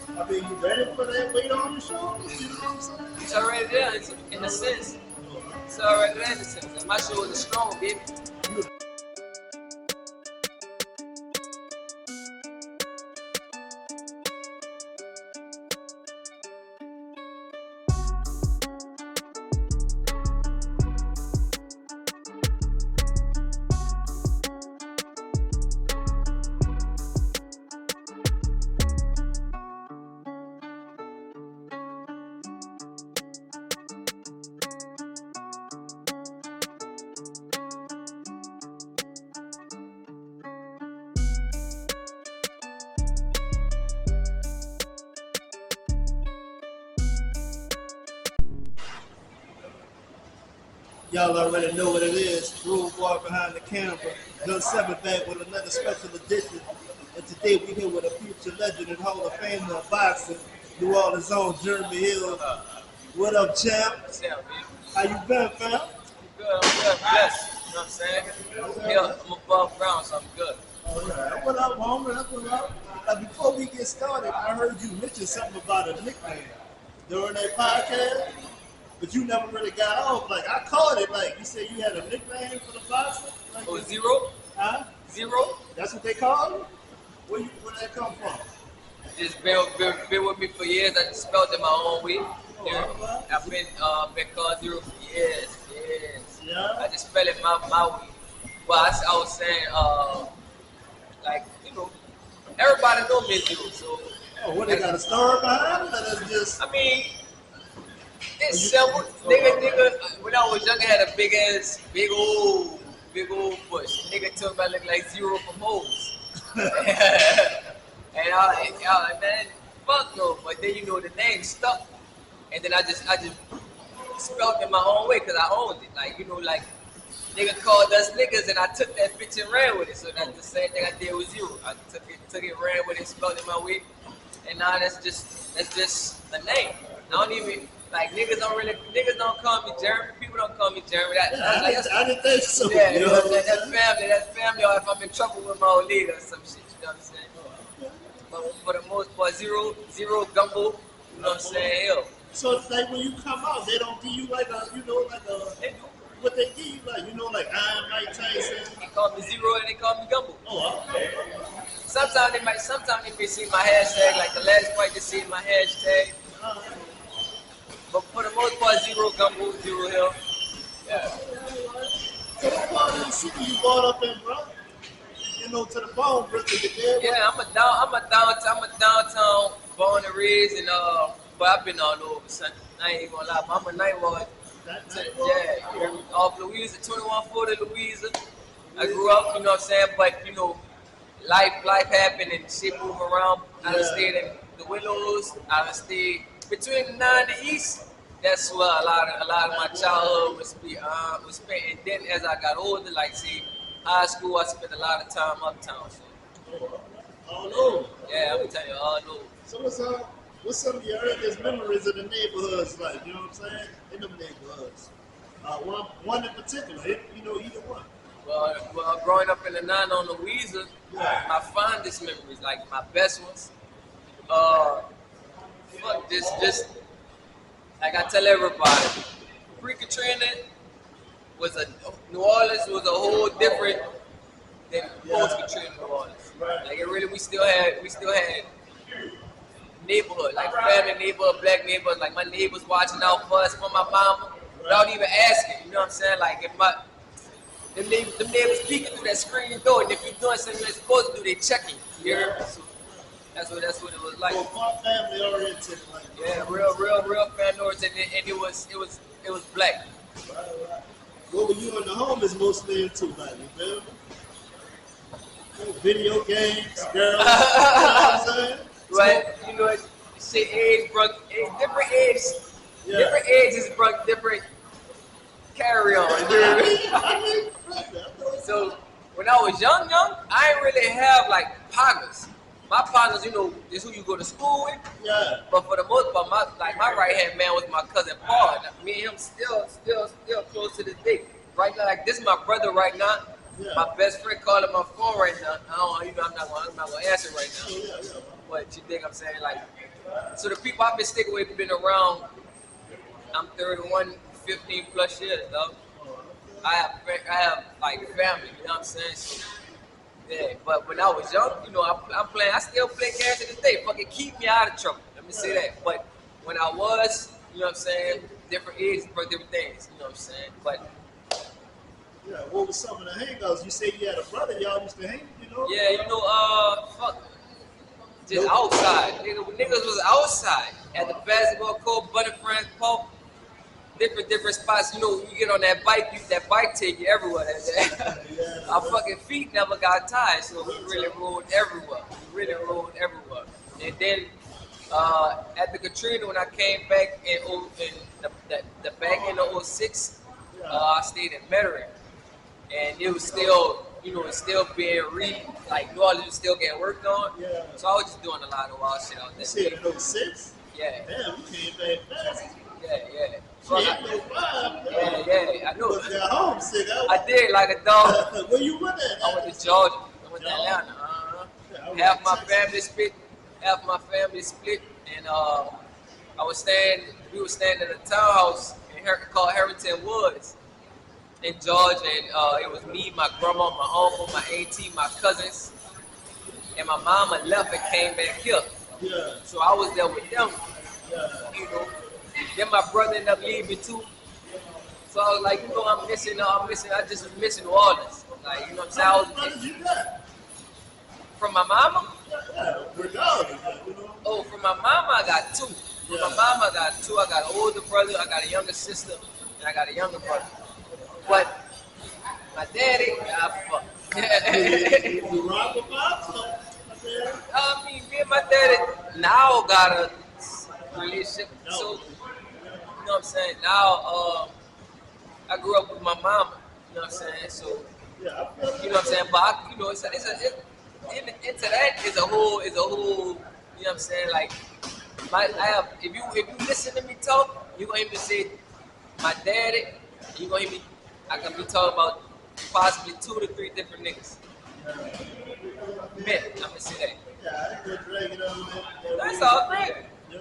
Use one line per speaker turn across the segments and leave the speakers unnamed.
I mean, you ready for that weight on your shoulders? You know what I'm saying?
It's already there. It's in a sense. It's already there in a sense. And my shoulders are strong, baby.
Y'all already know what it is. Rule boy behind the camera. Gun 7 back with another special edition. And today we here with a future legend and Hall of Famer of boxing, New Orleans' own Jeremy Hill. What up, champ?
What's up, baby?
How you been, fam?
I'm good, blessed. You know what I'm saying? Yeah, I'm above ground, so I'm good.
All right. What up, homie? What up? Before we get started, I heard you mention something about a nickname during that podcast. But you never really got off. Like, I caught it. Like, you said you had a nickname for the boxer? Like,
Oh, Zero?
Huh?
Zero?
That's what they call you? Where did that come from?
Just been with me for years. I just spelled it my own way.
Oh,
I've been called Zero for years.
Yeah?
I just spell it my way. Well, I was saying, like, you know, everybody know me as Zero, so.
Oh, what, they got a story behind it? Or that's just...
I mean, it's simple. Nigga, when I was young, I had a big old bush. Nigga told me I look like Zero from Moles. And I was like, man, fuck no. But then, you know, the name stuck. And then I just spelled it my own way because I owned it. Like, you know, like, nigga called us niggas and I took that bitch and ran with it. So that's the same thing I did with Zero. I took it, ran with it, spelled it my way. And now that's just a name. I don't even... Like, niggas don't call me Jeremy. People don't call me Jeremy.
I didn't think so.
Yeah,
you know
that's family, or if I'm in trouble with my old leader or some shit, you know what I'm saying? But for the most part, Zereaux-Gumbeaux, you know what I'm saying? Yo.
So, like, when you come out, they don't give you like a, you know, like a...
They do.
What they give you, like, you know, like Iron Mike Tyson?
They call me Zero and they call me Gumbo.
Oh, okay.
Sometimes they may see my hashtag, like the last fight they see my hashtag. But for the most part, Zereaux-Gumbeaux, Zero Hill. Yeah.
So what part of the city you brought up in, bro? You know, to the bone, brother.
Yeah, I'm a downtown born and raised, and but I've been all over, son. I ain't even gonna lie, but I'm a night walk. Yeah, off Louisa, 2140 Louisa. I grew up, you know what I'm saying, but you know, life happened and shit move around. I done stayed in the Willows. I done stayed between the 9 and the East. That's where a lot of my childhood was spent. And then as I got older, like see, high school, I spent a lot of time uptown. So.
All over.
Yeah, I'm telling you, all over.
So what's some of your earliest memories of the neighborhoods like? You know what I'm saying? In them neighborhoods. One in particular, you know, either one.
Well, growing up in the 9 on Louisa, my fondest memories, like my best ones, just like I tell everybody, pre-Katrina New Orleans was a whole different than post-Katrina New Orleans. Like it really, we still had neighborhood, like family neighborhood, black neighborhood. Like my neighbors watching out for us, for my mama, without even asking. You know what I'm saying? Like if them neighbors peeking through that screen door, and if you're doing something you're supposed to do, they checking. You hear me? So that's what it was like.
Well, family oriented, like
yeah, real family oriented, and it was black.
Right. What were you and the homies mostly into, like, you feel me? Video games, girls, you know what I'm saying?
Right, you know, shit, different ages brought different carry on. So when I was young, I didn't really have like partners. My partners, you know, is who you go to school with.
Yeah.
But for the most part, my right hand man was my cousin Paul. Me and him still close to this day. Right now, like this is my brother right now. Yeah. My best friend calling my phone right now. I'm not gonna answer right now.
Yeah.
But you think I'm saying like So the people I've been sticking with been around. I'm 31, 15 plus years, though. I have like family, you know what I'm saying? So, yeah, but when I was young, you know, I'm playing. I still play games to this day. Fucking keep me out of trouble. Let me say that. But when I was, you know what I'm saying, different ages for different things. You know what I'm saying? But
Yeah, what was some of the hangouts? You say you had a brother, y'all used to hang, you know?
yeah, you know, fuck, just outside. Niggas was outside at the basketball court, Bunny Friends Park, different spots. You know, you get on that bike take you everywhere. Our fucking feet never got tired, so we really rode everywhere. And then at the Katrina, when I came back in the back end of '06, I stayed in Metairie, and it was still, you know, it's still being like New Orleans was still getting worked on.
Yeah.
So I was just doing a lot of wild shit out there.
You said in '06?
Yeah,
Damn, we came back fast.
yeah. So
Shit,
I,
05,
yeah, I know.
was got homesick.
I did like a dog.
Where you went at?
I went to Georgia. I went to Atlanta.
Yeah, I went
Half
to
my
Texas.
family split, and we were staying in a townhouse called Harrington Woods in Georgia, and it was me, my grandma, my uncle, my auntie, my cousins, and my mama left and came back here.
Yeah,
So I was there with them,
yeah.
you know. Then my brother ended up leaving too. So I was like, you know, I just was missing New Orleans. Like, you know what I'm saying?
How many brothers you got?
From my mama?
Yeah, regardless, you know.
Oh, from my mama, I got two. From my mama, I got two. I got an older brother, I got a younger sister, and I got a younger brother. But my daddy, fuck.
You rock with pops, though.
I mean, me and my daddy now got a relationship. So, you know what I'm saying? Now, I grew up with my mama. You know what I'm saying? So,
Yeah, I feel
you know what I'm saying? But you know, into that is a whole, you know what I'm saying? Like, if you listen to me talk, you gonna hear me say my daddy. You gonna hear me? I can be talking about possibly 2 to 3 different niggas. Men, I'm gonna say that.
Yeah, I ain't gonna drag it on, man.
That's all great.
Yeah.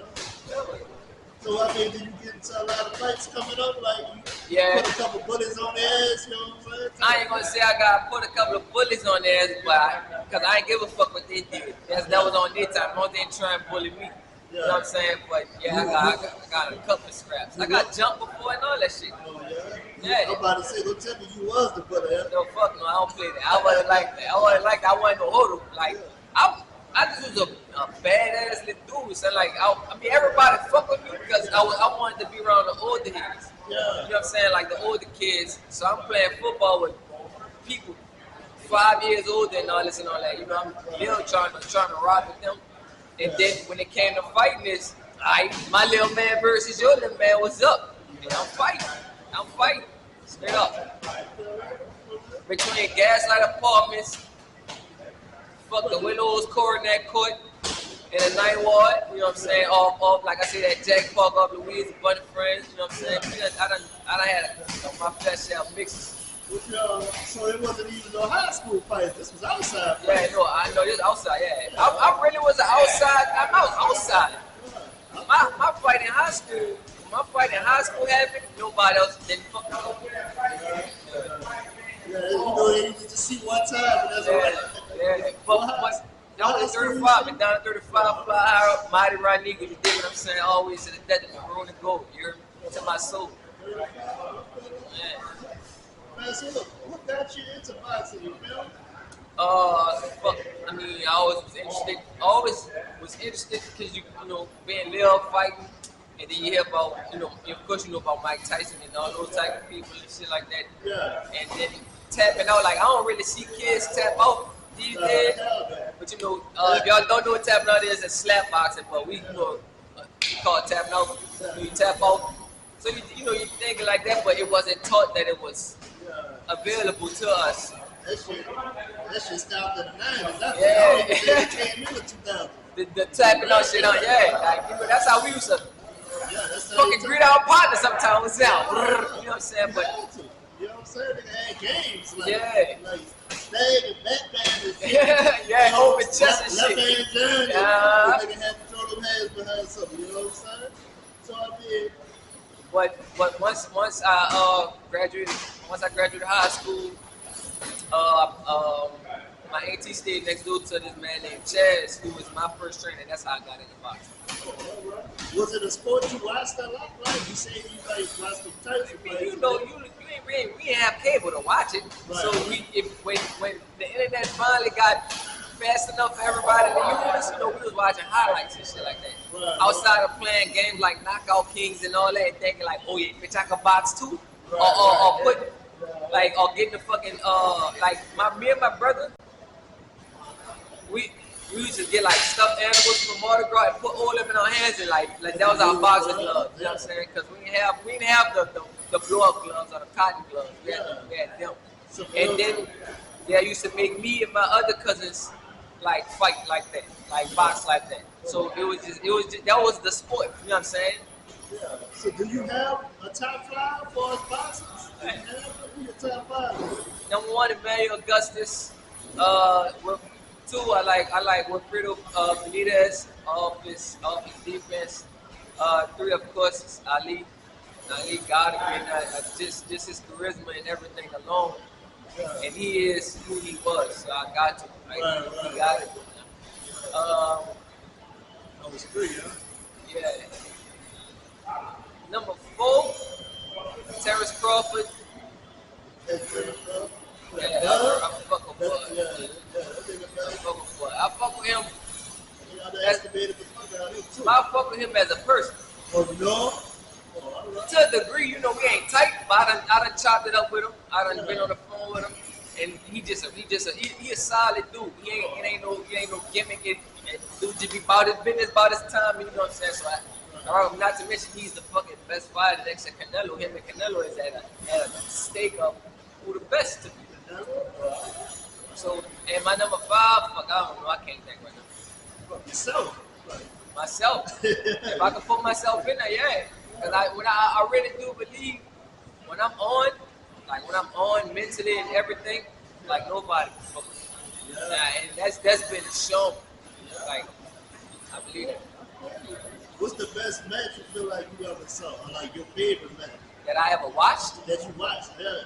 So, I mean, did you get into a lot of fights coming up? Like, you
Yeah.
put a couple bullies on their ass, you know what I'm saying?
I ain't gonna say I got put a couple of bullies on their ass, but because I ain't give a fuck what they did. That was on their time. No, they ain't trying to bully me. You know what I'm saying? But yeah, I got a couple of scraps. I got jumped before and all that shit.
Oh, yeah?
Yeah.
I'm about to say, don't tell me you was the bully, huh?
No, fuck no, I don't play that. I wasn't like that. I wasn't no hoodoo. Like, I just was a badass little dude. So like, I mean, everybody fuck with me because I wanted to be around the older kids.
Yeah.
You know what I'm saying? Like the older kids. So I'm playing football with people 5 years older and all this and all that. You know, I'm little trying to rock with them. And then when it came to fighting this, my little man versus your little man, what's up? And I'm fighting. Straight up. Between Gaslight Apartments, fuck the Willows Coronet Court, and the Ninth Ward, you know what I'm saying? Off like I said, that Jack Park up Louise, a bunch of friends, you know what I'm saying? I done had my fair share of mixes.
So it wasn't even no high school fights. This was outside.
Yeah, no, I know this outside, yeah. I really was an outside, I was outside. My fight in high school happened, nobody else didn't fuck with me.
Yeah, you know, you just see one time, and that's all right.
Yeah. But down to 35, and down to 35, fly high up, mighty right nigga, you dig what I'm saying? Always to the death of the road and gold, you hear me? To my soul. Yeah.
Man, so look, what got you into boxing, you feel?
Fuck. I mean, I always was interested because you know, being little fighting, and then you hear about, you know, of course you know about Mike Tyson and all those type of people and shit like that.
Yeah.
And then tapping out, like I don't really see kids tap out these days. But you know, if y'all don't know what tapping out is, it's slap boxing, but we, you know, we call it tapping out. You tap out. So you know, you're thinking like that, but it wasn't taught that it was available to us.
That shit stopped in the 90s. That's
Yeah.
the only thing that came in the 2000s.
The tapping out shit on, yeah. Like, you know, that's how we used to
Yeah, that's how
fucking
they
greet our partners sometimes out. You know what I'm saying? But
you know what I'm saying? Nigga had games. Like,
Yeah.
Like, stag and Batman and shit.
yeah, open chest and
Left
shit.
hand journey.
Yeah.
Nigga had to throw them hands behind something, you know what I'm saying? So I mean,
But once I graduated high school, my AT stayed next door to this man named Chaz, who was my first trainer. That's how I got into boxing.
was it a sport you watched a lot? Like you say, you like watched the Tyson fights.
You know, we didn't have cable to watch it.
Right.
So when the internet finally got fast enough for everybody to use, you know, we was watching highlights and shit like that.
Right.
Outside of playing games like Knockout Kings and all that, thinking like, oh yeah, bitch, I can box too.
Right,
Or
right.
put like or getting the fucking like me and my brother, we used to get like stuffed animals from Mardi Gras and put all of them in our hands and like that was our boxing gloves. You know what I'm saying? Because we didn't have the blow up gloves or the cotton gloves. We had them. And then they used to make me and my other cousins like fight like that, like box like that. So it was just that was the sport. You know what I'm saying?
Yeah. So do you have a top five for us boxers? Do you have your top five?
Number one, Emmanuel Augustus. With two, I like Wilfredo Benitez off his defense. Three, of course, is Ali. Ali got it. Just his charisma and everything alone.
Yeah.
And he is who he was. So I got to. Right? He got it.
That was three, huh?
Yeah. Number four, Terrence Crawford. Yeah, I fuck with Bud. I fuck with him. I fuck with him as a person.
Oh, no?
To a degree, you know, we ain't tight, but I done chopped it up with him. I done been on the phone with him, and he a solid dude. He ain't no gimmick. Dude just be about his business, about his time. You know what I'm saying? So not to mention he's the fucking best fighter next to Canelo. Him and Canelo is at a stake of who the best to be. So, and my number five, fuck, I don't know, I can't think right now. Myself. If I can put myself in there, yeah. Because I really do believe when I'm on mentally and everything, like nobody can fuck with me. And that's been shown. Like, I believe it.
What's the best match you feel like you ever saw? Or like your favorite match?
That I ever watched?
That you watched, yeah.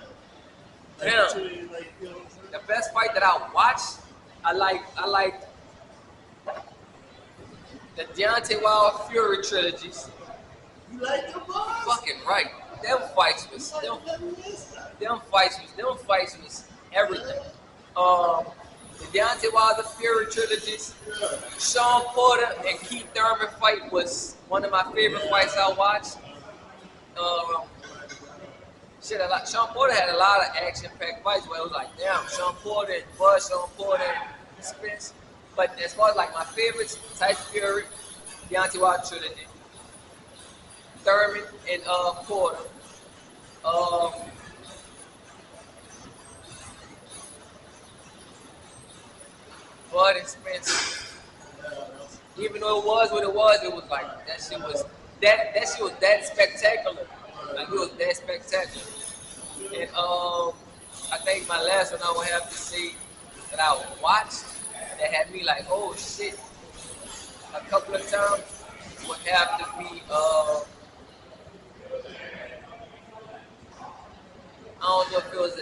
Damn.
You know what I'm saying?
The best fight that I watched, I liked the Deontay Wilder Fury trilogies.
You like them boys?
Fucking right. Them fights was everything. The Deontay Wilder Fury trilogies. Sean Porter and Keith Thurman fight was one of my favorite fights I watched. Sean Porter had a lot of action-packed fights where it was like, damn, Sean Porter and Bud, Sean Porter and Spence. But as far as like my favorites, Tyson Fury, Deontay Wilder trilogy, Thurman and Porter. Bud and Spence. Even though it was what it was like that shit was that spectacular. Like it was that spectacular. And I think my last one I would have to say that I watched that had me like, oh shit, a couple of times would have to be I don't know if it was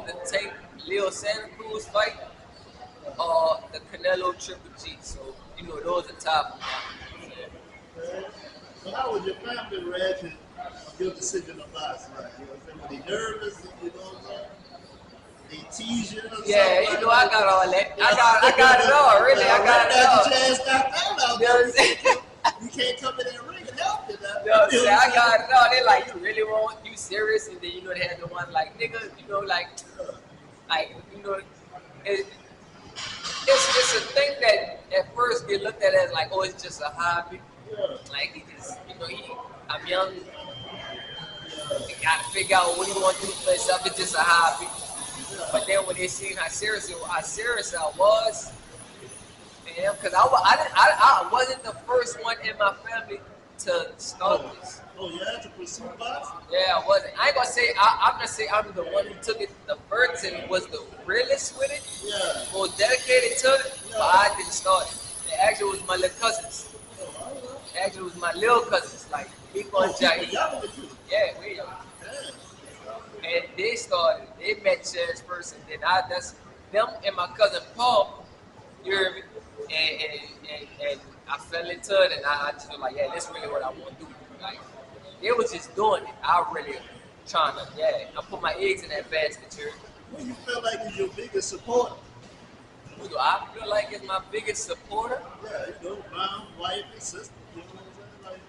the Tank Leo Santa Cruz fight or the Canelo Triple G. So, you know, those are top.
So how was your family reaction of your decision to box? Like, you know what I'm saying? Were they nervous? You know what I'm saying? They tease you or something?
Yeah, you know, I got all that. I got it all, really. I got it all.
Your ass knocked out.
You know what I'm saying?
You can't come in that ring and help it.
You know what I'm saying? I got it all. They like, you really want, you serious? And then, you know, they had the one like, nigga, you know, like, you know, it's a thing that at first get looked at as like, oh, it's just a hobby.
Yeah.
Like he just, you know, I'm young. He gotta figure out what he want to do for himself. It's just a hobby. But then when they seen how serious I was, and because I wasn't the first one in my family to start this.
Oh, you had to pursue boxing?
Yeah, I wasn't. I ain't gonna say I'm gonna say I'm the one who took it the first and was the realest with it.
Yeah.
Most dedicated to it, but I didn't start it. Actually, it was my little cousins. Actually, it was my little cousins, like Miko and Jai. Yeah, we young. And they met Chance first, and then that's them and my cousin Paul, you hear me? And I fell into it, and I just was like, yeah, that's really what I want to do. Like, they was just doing it. I really trying to, I put my eggs in that basket, here.
Who you feel like is your biggest supporter?
Who do I feel like is my biggest supporter?
Yeah, you know, mom, wife, and sister. You know what I'm saying?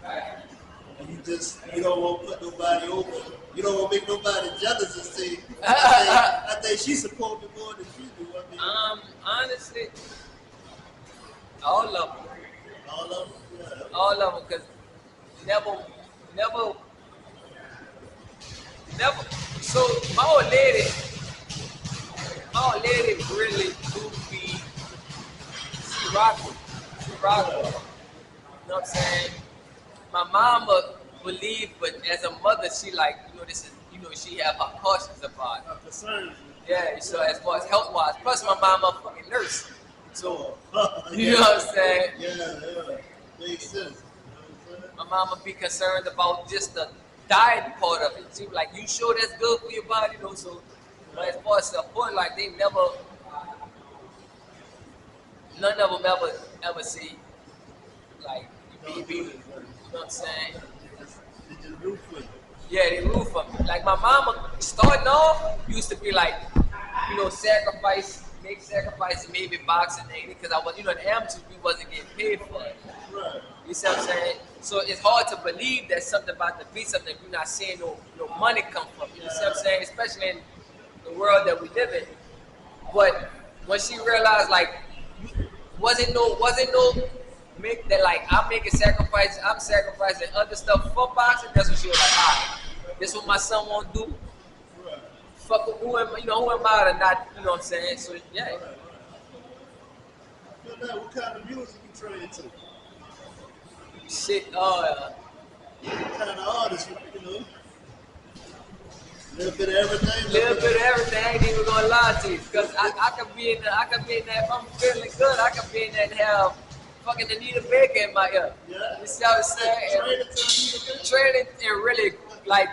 Like, and you don't want to put nobody over. You don't want to make nobody jealous and say, I think she support me more than you do. I mean,
honestly, all of them.
All of them? Yeah.
All of them, because never. So my old lady really do be, she rock with. You know what I'm saying? My mama believe, but as a mother, she like, she have her cautions about it.
Concerns.
Yeah, so as far as health wise, plus my mama a fucking nurse. So, you know what I'm saying?
Yeah. Makes sense.
My mama be concerned about just the diet part of it. She be like, you sure that's good for your body, though? So, but as far as support, like they never, none of them ever see, like, you know what I'm saying?
They just root for you.
Yeah, they root for me. Like my mama, starting off, used to be like, make sacrifices, maybe boxing, because I was, the amateurs, we wasn't getting paid for it.
Right.
You see what I'm saying? So it's hard to believe that something about to be something you're not seeing no money come from. You see what I'm saying? Especially in the world that we live in. But when she realized, like, wasn't no make that, like, I'm making sacrifices, I'm sacrificing other stuff for boxing, that's when she was like, all right, this what my son won't do.
Right.
Fuck with who am I to not, you know what I'm saying? So yeah.
Right. But now, what kind of music you train to?
Shit,
What kind of artist, A little bit of everything.
Little bit of everything. I ain't even gonna lie to you, because I could be in that. If I'm feeling good, I could be in that and have fucking Anita Baker in my ear.
Yeah.
You see what I'm saying? Training and really like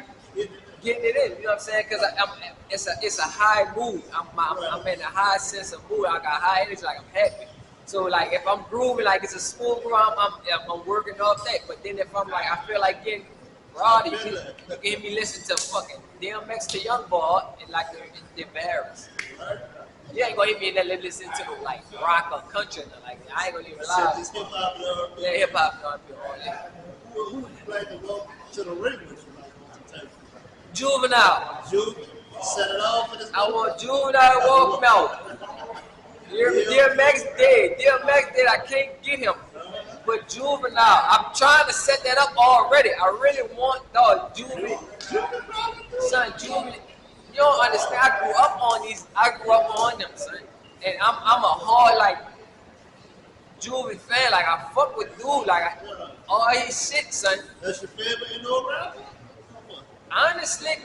getting it in. You know what I'm saying? Because it's a high mood. I'm in a high sense of mood. I got high energy. Like I'm happy. So like if I'm grooving, like it's a smooth groove, I'm working off that. But then if I'm like I feel like getting rowdy, you can hear me listen to fucking DMX to Young Boy and like the embarrassed. You ain't gonna hear me in there listening to the like rock or country. Like I ain't gonna even lie. Yeah, hip hop, all that.
Who would you like to go to the ring with?
Juvenile.
Set it off for this.
I want Juvenile to walk out. You hear me? DMX dead. I can't get him. But Juvenile, I'm trying to set that up already. I really want Juvenile. Son, Juvenile. You don't understand. I grew up on them, son. And I'm a hard like Juvie fan. Like I fuck with dude. Like all his shit, son.
That's your favorite in no rap?
Honestly,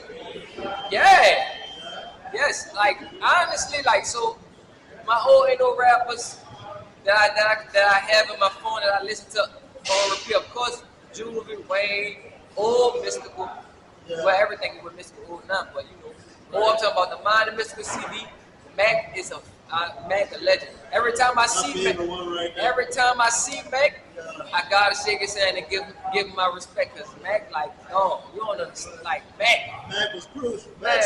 yeah. Yes, like honestly, like so. My old no rappers that I have in my phone that I listen to on repeat. Of course, Juvie, Wayne, old Mystical. Well, everything with Mystical now, but more I'm talking about the Mind of Mystical CD. Mac is a legend. Every time I see Mac, I gotta shake his hand and give him my respect, cause Mac, like, no, you don't understand, like Mac.
Mac was crucial.
Man,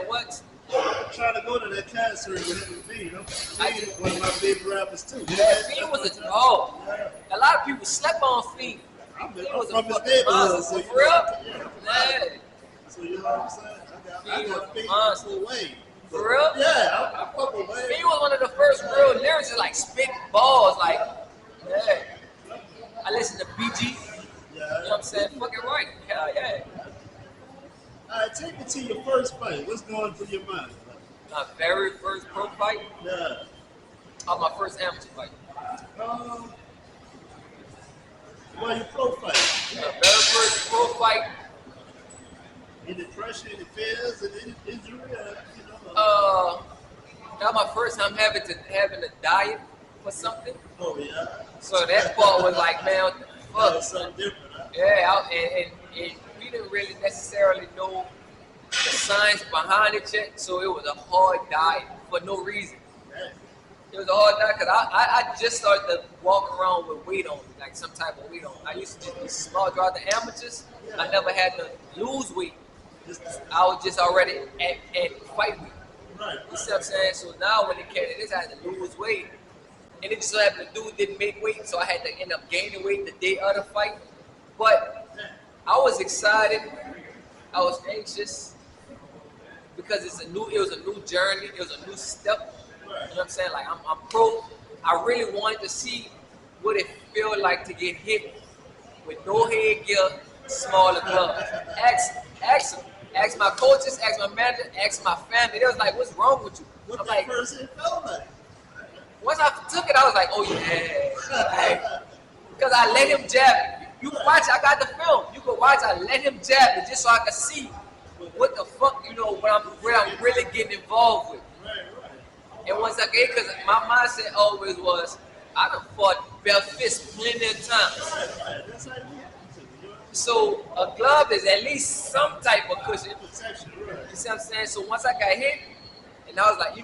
what?
I'm trying to go to that concert with him and Fiend. One of my favorite rappers too.
Yeah, Fiend was a dog. A lot of people slept on Fiend. Fiend was a fucking monster. For real? Yeah.
So you know what I'm saying? I got Fiend for Wayne.
For real?
Yeah, I fuck with Wayne.
Fiend was one of the first real lyricists, like spit balls, like, yeah. I listened to BG. You know what I'm saying? Fucking right. Hell yeah.
All right, take me to your first fight. What's going through your mind?
My very first pro fight?
Yeah.
Oh, my first amateur fight.
Well, your pro fight.
My very first pro fight.
Any pressure, any fears, any injury?
That that was my first time having a diet for something.
Oh yeah.
So that part was like, man, what the
That
fuck?
was something different. Huh?
Yeah, and we didn't really necessarily know the science behind it yet, so it was a hard diet for no reason.
Right.
It was a hard diet because I just started to walk around with weight on me, like some type of weight on me. I used to just be small throughout the amateurs. I never had to lose weight. I was just already at fight weight.
Right.
You see what I'm saying? So now when it came to this, I had to lose weight. And it just so happened the dude didn't make weight, so I had to end up gaining weight the day of the fight. But I was excited. I was anxious because it was a new journey. It was a new step. You know what I'm saying? Like I'm pro. I really wanted to see what it felt like to get hit with no headgear, smaller gloves. Ask my coaches, ask my manager, ask my family. They was like, "What's wrong with you?"
What
I'm
that
like,
person felt like?
once I took it, I was like, "Oh yeah," because I let him jab me. You can watch. I got the film. You can watch. I let him jab me just so I could see what the fuck, what I'm really getting involved with. And once I get, because my mindset always was, I done fought bare fists plenty of times.
That's how you have to.
So a glove is at least some type of cushion.
Protection, right?
You see what I'm saying? So once I got hit, and I was like,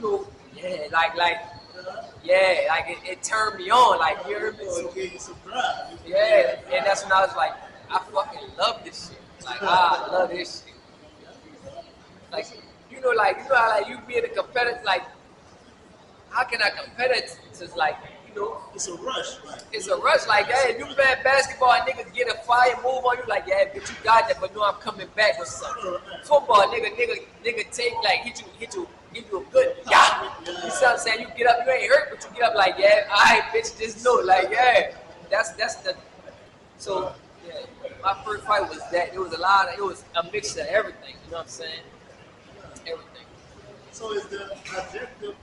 yeah, it turned me on, like, you heard me?
So it gave you some drive.
Yeah, and that's when I was like, I fucking love this shit. Like, I love this shit. Like, you know how like you being a competitor, like, how can I compare it to like,
It's a rush, right?
it's a rush. Like, hey, if you play basketball and niggas get a fire move on you, like, yeah, bitch, you got that, but no, I'm coming back with something. Football, nigga take, like, hit you a good, yeah. You see what I'm saying? You get up, you ain't hurt, but you get up like, yeah, all right, bitch, just know, like, yeah. That's the, so, yeah, my first fight was that. It was a mixture of everything, you know what I'm saying? Everything.
So is the objective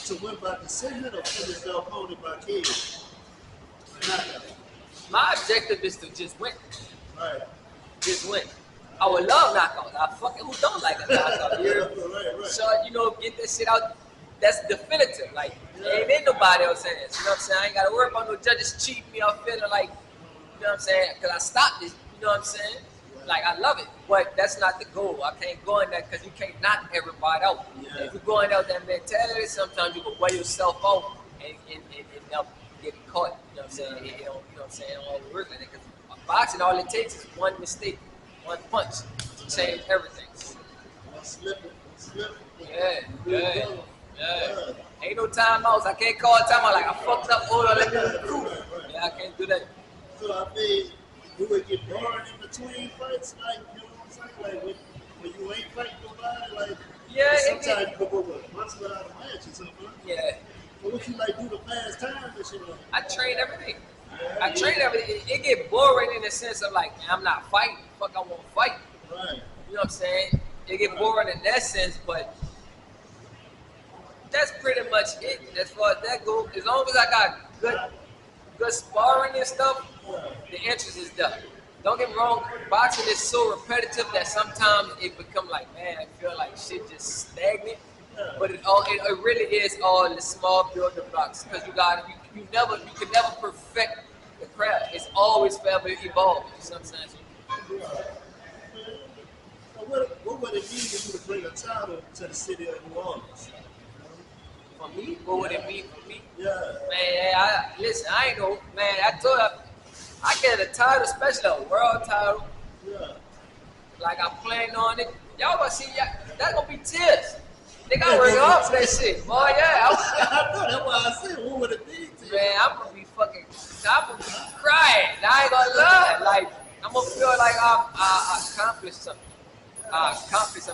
to win by decision or finish the opponent by KO? Knockout.
My objective is to just win.
Right.
Just win. I would love knockouts. Who don't like a knockout?
Right.
So, get that shit out. That's definitive. Like, ain't nobody else saying this. You know what I'm saying? I ain't got to worry about no judges cheating me or feeling like, you know what I'm saying? Because I stopped this. You know what I'm saying? Like, I love it. But that's not the goal. I can't go in there because you can't knock everybody out.
Yeah.
If you go in there with that mentality, sometimes you can wear yourself out and end up getting caught. You know what I'm saying? You know what I'm saying? It don't always work like that. Because boxing, all it takes is one mistake, one punch to change everything.
Slip it.
Yeah. Ain't no timeouts. I can't call a timeout like I fucked up. Hold on, let me recruit. Yeah, I can't do that.
So I mean, you would get bored in between fights, like, you know what I'm saying? Like when you ain't fighting nobody, like,
Yeah,
sometimes you go with months without a match or something.
Yeah.
But what you like do to pass time and shit like
I train everything. It get boring in the sense of like, man, I'm not fighting. Fuck, I won't fight.
right.
You know what I'm saying? It get boring in that sense, but that's pretty much it as far as that goes. As long as I got good sparring and stuff, the interest is there. Don't get me wrong, boxing is so repetitive that sometimes it become like, man, I feel like shit just stagnant. But it really is all the small building blocks because you can never perfect the craft. It's always forever evolving. You know what I'm saying?
So what would it mean for you to bring a title to the city of New Orleans?
For me, what would it mean for me?
Yeah.
Man, listen, I ain't know, man, I told you, I get a title, especially a world title.
Yeah.
Like I'm planning on it. Y'all gonna see, that's gonna be tears. Nigga, I'm ready up for that shit. Boy, yeah.
I know, that's why I said, what would it be to you?
Man, I'm gonna be crying. I ain't gonna lie. Like, I'm gonna feel like I accomplished something.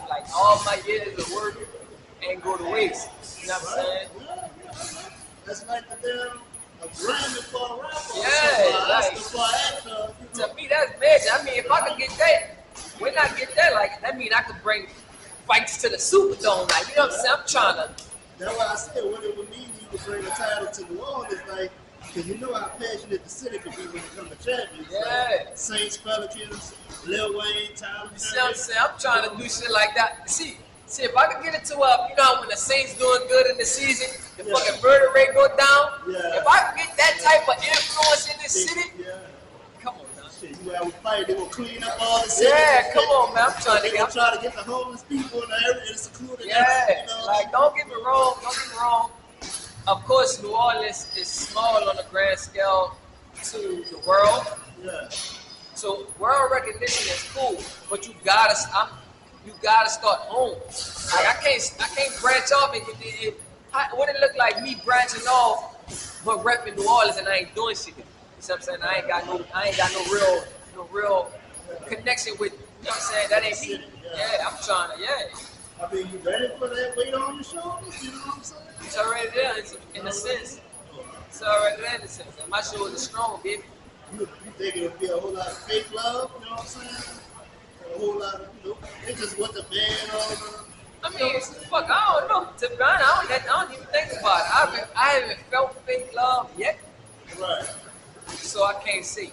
Like all my years of work ain't go to waste. You know what I'm saying?
Yeah. That's like the damn a Grammy for a rapper.
Yeah, like,
for an actor.
to me, that's major. I mean, if I could get that, when I get that, like, that mean I could bring fights to the Superdome. Like, you know what I'm saying? I'm trying to.
That's why I said what it would mean you to bring a title to New Orleans, like, because you know how passionate the city can be when it comes to champions.
Yeah.
Like Saints, Pelicans, Lil Wayne, Tyler.
You see what I'm saying? I'm trying to do shit like that. See, See, if I could get it to you know, when the Saints doing good in the season, the fucking murder rate go down.
Yeah.
If I could get that type of influence in this city, come on, man.
Shit, you out with fight, they will clean up all the city.
Yeah, come on, man. I'm trying
They
to
gonna
get.
try to get the homeless people in the area and secluded.
Yeah,
You know?
like don't get me wrong. Don't get me wrong. Of course, New Orleans is small on a grand scale to the world.
Yeah.
So world recognition is cool, but you gotta start home. Like I can't branch off and what it look like me branching off, but repping New Orleans and I ain't doing shit. You know what I'm saying? I ain't got no real connection with. You know what I'm saying? That ain't me. Yeah, I'm trying to. Yeah.
I mean, you ready for that weight on your shoulders? You know what I'm saying?
It's already there. In a sense. It's already there in a sense. And my shoulders are strong, baby.
You think it'll be a whole lot of fake love? You know what I'm saying? A whole lot of, you know, they just want the band on.
I mean, fuck, I don't know. To be honest, I don't even think about it. I haven't felt fake love yet.
Right.
So I can't say.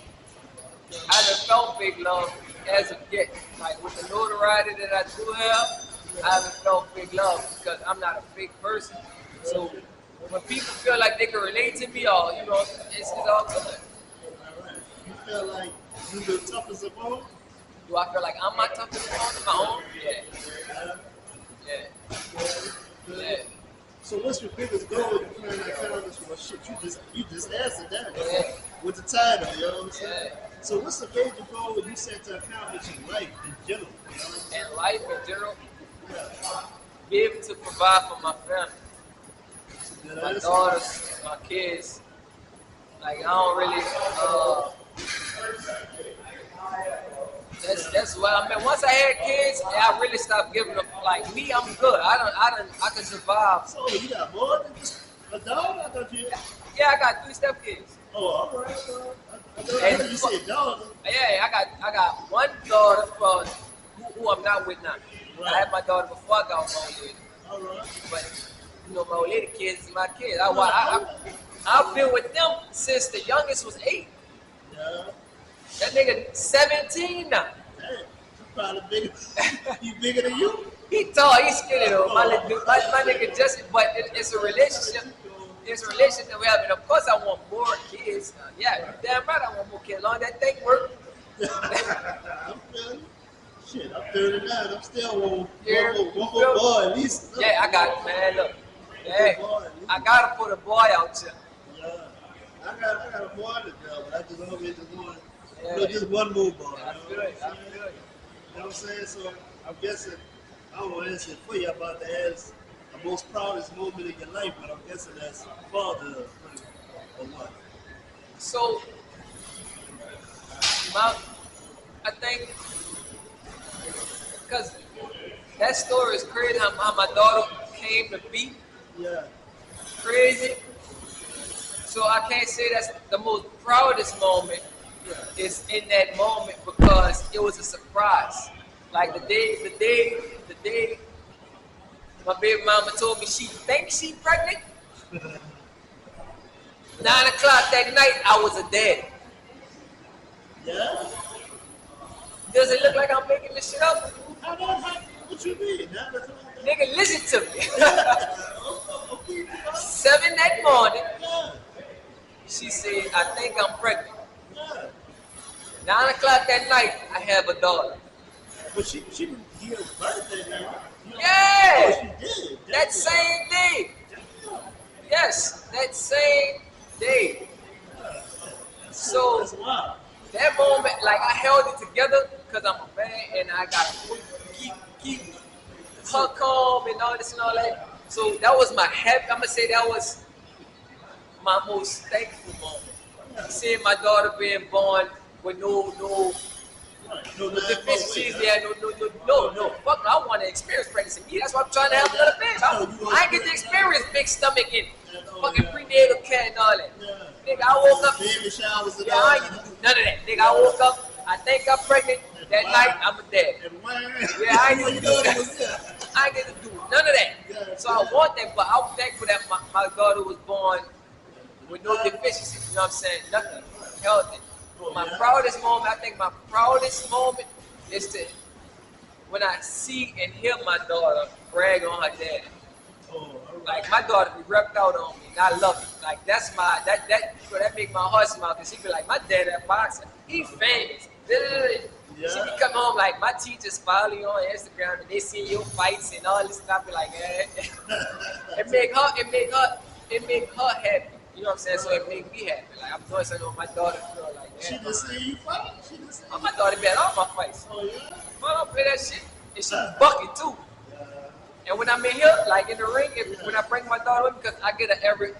I haven't felt fake love as of yet. Like with the notoriety that I do have, I haven't felt fake love because I'm not a fake person. So when people feel like they can relate to me, or you know, it's all good.
Alright. You feel like you the toughest of all?
Do I feel like I'm my toughest on my own? Yeah.
So what's your biggest goal in playing that cannabis? Well, shit, you just answered that.
Yeah.
With the title, you know what I'm saying?
Yeah.
So what's the major goal you set to accomplish in life in general? You know what I'm saying?
And life in general,
Yeah.
be able to provide for my family,
Yeah,
my
that's-
daughters, my kids. Like I don't really. That's what I mean. Once I had kids, I really stopped giving them. Like me, I'm good. I can survive.
So you got more than just a dog? I thought you.
Yeah, I got 3 stepkids.
Oh, all right. I thought you said dog.
Yeah, I got one daughter from who I'm not with now.
Right.
I had my daughter before I got with my old lady.
All right.
But you know, my old lady kids is my kids. I've been with them since the youngest was 8.
Yeah.
That nigga 17 now.
Damn. You probably bigger. You bigger than you?
He tall, he skinny though. My nigga just, but it's a relationship. It's a relationship that we have, and of course I want more kids. Yeah, you damn right I want more kids. Long that thing work.
I'm feeling. Shit, I'm 39. I'm still one more
Yeah.
boy at least.
Yeah, I got man. Look, hey, I gotta put a boy out here.
Yeah. I got a boy to girl, but I just always just want
Yeah.
just one more boy.
I feel it. I feel it.
You know what I'm saying? So I'm guessing I don't want to answer for you about the ask the most proudest moment in your life, but I'm guessing that's fatherhood or what?
So, I think, because that story is crazy how my daughter came to be.
Yeah.
Crazy. So I can't say that's the most proudest moment. Is in that moment because it was a surprise. Like the day my baby mama told me she thinks she pregnant. 9 o'clock that night, I was a daddy.
Yeah?
Does it look like I'm making this shit up?
What you mean?
Nigga, listen to me. 7 that morning, she said, I think I'm pregnant. 9 o'clock that night, I have a daughter.
But she didn't give birth that day.
Yeah!
She did.
That same day. Yes, that same day. So
That's wild.
that moment, like I held it together because I'm a man and I got to keep her calm and all this and all that. So that was my happy. I'm gonna say that was my most thankful moment. Seeing my daughter being born with no deficiencies. Yeah, no. Fuck, I want to experience pregnancy. Yeah, that's why I'm trying to have another baby. I ain't get to experience big stomach and fucking prenatal care and all that. Nigga, I woke up.
Baby showers and
Yeah,
all
I ain't get to do none of that. Nigga, I woke up. I think I'm pregnant. That night, I'm a dad. Yeah, I ain't get to do that. I ain't get to do none of that. So I want that, but I'm thankful that my daughter was born with no deficiencies. You know what I'm saying? Nothing. Healthy. My proudest moment, I think my proudest moment is to when I see and hear my daughter brag on her dad.
Oh, all right.
Like my daughter be repped out on me, and I love it. Like that's my that make my heart smile because she be like, my dad a boxer, he famous. She be coming home like my teachers follow you on Instagram and they see your fights and all this stuff. I be like, eh. it make her happy. You know what I'm saying? So it make me happy. Like I'm doing something with my daughter feel like that.
She just see you fight. She just see you.
My daughter bet all my fights.
Oh yeah.
I don't play that shit. And she be bucking too. And when I'm in here, like in the ring, when I bring my daughter with me, because I get her every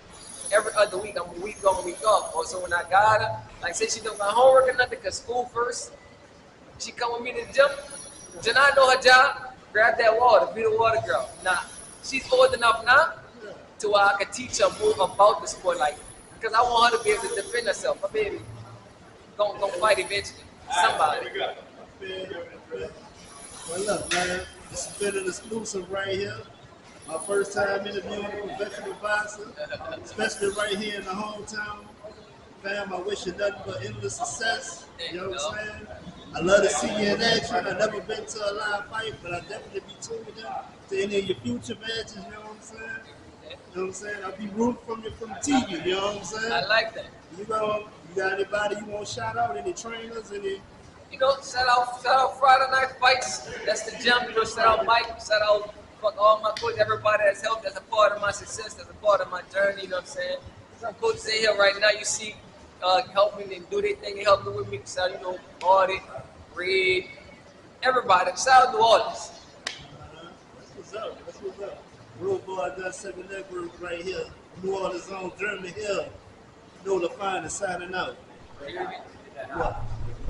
other week, I'm a week on, week off. Or so when I got her, like say she do my homework or nothing, because school first, she come with me to the gym. Janai know her job, grab that water, be the water girl. Nah, she's old enough now to where I can teach her more about the sport, like, because I want her to be able to defend herself. My baby gonna fight eventually. Somebody.
Well, look, man, this has been an exclusive right here. My first time interviewing a professional boxer, especially right here in the hometown. Fam, I wish you nothing but endless success. You know what I'm saying? I love to see you in action. I've never been to a live fight, but I'll definitely be tuned in to any of your future matches. You know what I'm saying? You know what I'm saying? I'll be rooting from you from TV. You know what I'm saying?
I like that.
You got anybody you want to shout out? Any trainers? Any?
You know, shout out Friday Night Fights. That's the gym. You know, shout out Mike. Shout out fuck all my coaches, everybody that's helped, that's a part of my success, that's a part of my journey. You know what I'm saying? Some coaches in here right now, you see, helping and do their thing. They help me with me. Shout out, Audit, Reed, everybody. Shout out to all this.
That's what's up. That's what's up. Road Boy does 7 Network right here. New Orleans on German Hill. Know the fine is signing out.
You hear me?
What?